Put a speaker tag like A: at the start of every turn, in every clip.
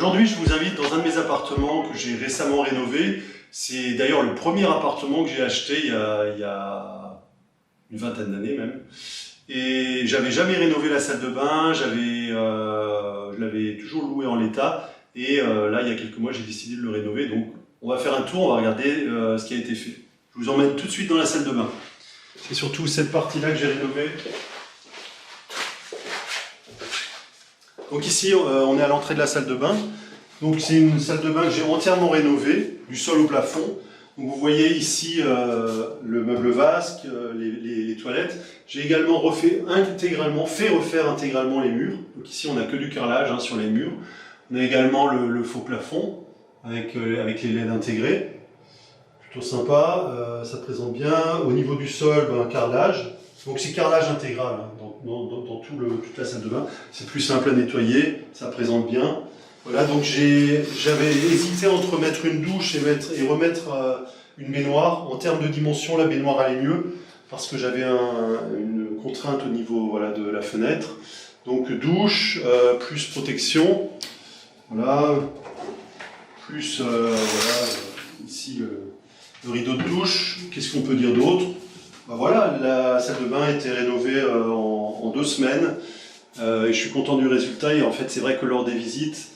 A: Aujourd'hui, je vous invite dans un de mes appartements que j'ai récemment rénové. C'est d'ailleurs le premier appartement que j'ai acheté il y a une vingtaine d'années même. Et j'avais jamais rénové la salle de bain, je l'avais toujours loué en l'état. Et là, il y a quelques mois, j'ai décidé de le rénover. Donc, on va faire un tour, on va regarder ce qui a été fait. Je vous emmène tout de suite dans la salle de bain. C'est surtout cette partie-là que j'ai rénovée. Donc ici, on est à l'entrée de la salle de bain. Donc c'est une salle de bain que j'ai entièrement rénovée, du sol au plafond. Donc vous voyez ici le meuble vasque, les toilettes. J'ai également fait refaire intégralement les murs. Donc ici, on n'a que du carrelage sur les murs. On a également le faux plafond avec les LED intégrés. Plutôt sympa, ça présente bien. Au niveau du sol, un carrelage. Donc c'est carrelage intégral dans toute la salle de bain. C'est plus simple à nettoyer, ça présente bien. Voilà, donc j'avais hésité entre mettre une douche et remettre une baignoire. En termes de dimension, la baignoire allait mieux parce que j'avais une contrainte au niveau de la fenêtre. Donc douche, plus protection. Voilà, plus ici le rideau de douche. Qu'est-ce qu'on peut dire d'autre? Voilà, la salle de bain a été rénovée en 2 semaines et je suis content du résultat. Et en fait, c'est vrai que lors des visites,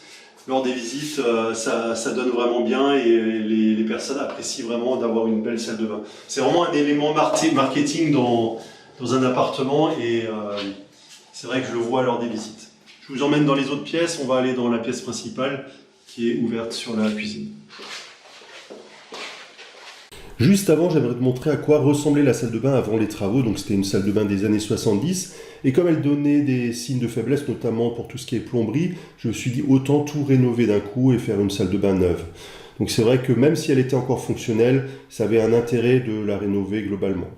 A: ça donne vraiment bien et les personnes apprécient vraiment d'avoir une belle salle de bain. C'est vraiment un élément marketing dans un appartement et c'est vrai que je le vois lors des visites. Je vous emmène dans les autres pièces. On va aller dans la pièce principale qui est ouverte sur la cuisine.
B: Juste avant, j'aimerais te montrer à quoi ressemblait la salle de bain avant les travaux. Donc c'était une salle de bain des années 70. Et comme elle donnait des signes de faiblesse, notamment pour tout ce qui est plomberie, je me suis dit autant tout rénover d'un coup et faire une salle de bain neuve. Donc c'est vrai que même si elle était encore fonctionnelle, ça avait un intérêt de la rénover globalement.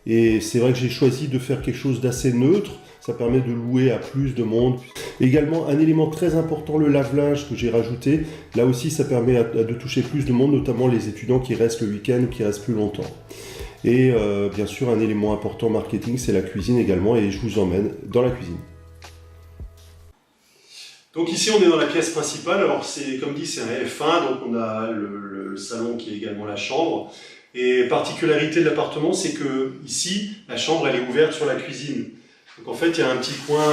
B: Et c'est vrai que j'ai choisi de faire quelque chose d'assez neutre. Ça permet de louer à plus de monde. Également, un élément très important, le lave-linge que j'ai rajouté. Là aussi, ça permet de toucher plus de monde, notamment les étudiants qui restent le week-end ou qui restent plus longtemps. Et bien sûr, un élément important marketing, c'est la cuisine également. Et je vous emmène dans la cuisine.
A: Donc ici, on est dans la pièce principale. Alors, comme dit, c'est un F1. Donc, on a le salon qui est également la chambre. Et particularité de l'appartement, c'est que ici, la chambre, elle est ouverte sur la cuisine. Donc en fait, il y a un petit coin,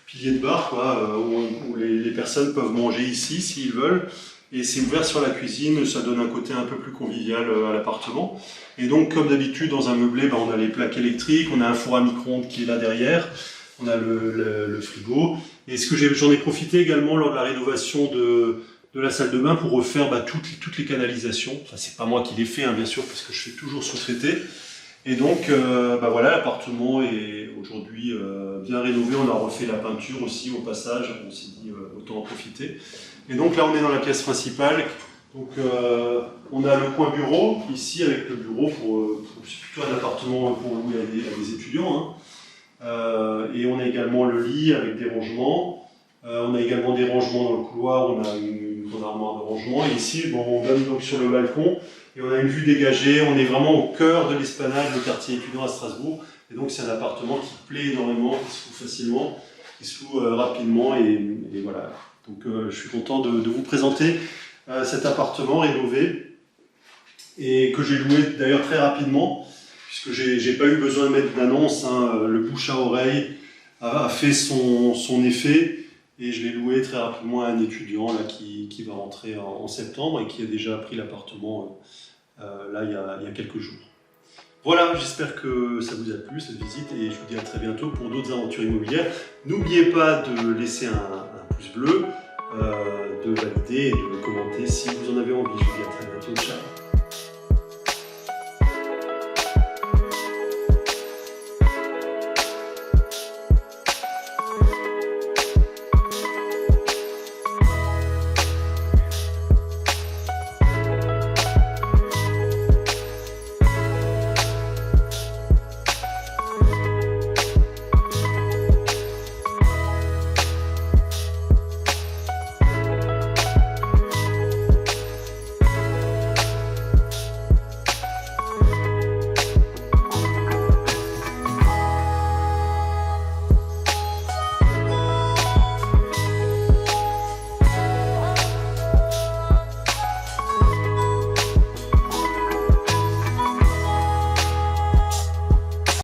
A: pilier de bar, où les personnes peuvent manger ici s'ils veulent. Et c'est ouvert sur la cuisine, ça donne un côté un peu plus convivial à l'appartement. Et donc, comme d'habitude, dans un meublé, on a les plaques électriques, on a un four à micro-ondes qui est là derrière, on a le frigo. Et j'en ai profité également lors de la rénovation de la salle de bain pour refaire toutes les canalisations. Enfin, c'est pas moi qui les fais, bien sûr, parce que je fais toujours sous-traiter. Et donc, voilà, l'appartement est aujourd'hui bien rénové. On a refait la peinture aussi au passage. On s'est dit autant en profiter. Et donc là, on est dans la pièce principale. Donc, on a le coin bureau ici avec le bureau c'est plutôt un appartement pour louer à des étudiants. Et on a également le lit avec des rangements. On a également des rangements dans le couloir. On a une grande armoire de rangement. Et ici, on donne donc sur le balcon. Et on a une vue dégagée, on est vraiment au cœur de l'Esplanade, le quartier étudiant à Strasbourg. Et donc c'est un appartement qui plaît énormément, qui se loue facilement, qui se loue rapidement. Et voilà. Donc je suis content de vous présenter cet appartement rénové et que j'ai loué d'ailleurs très rapidement, puisque j'ai pas eu besoin de mettre d'annonce. Le bouche à oreille a fait son effet. Et je l'ai loué très rapidement à un étudiant qui va rentrer en septembre et qui a déjà pris l'appartement il y a quelques jours. Voilà, j'espère que ça vous a plu cette visite et je vous dis à très bientôt pour d'autres aventures immobilières. N'oubliez pas de laisser un pouce bleu, de valider et de commenter si vous en avez envie. Je vous dis à très bientôt, ciao.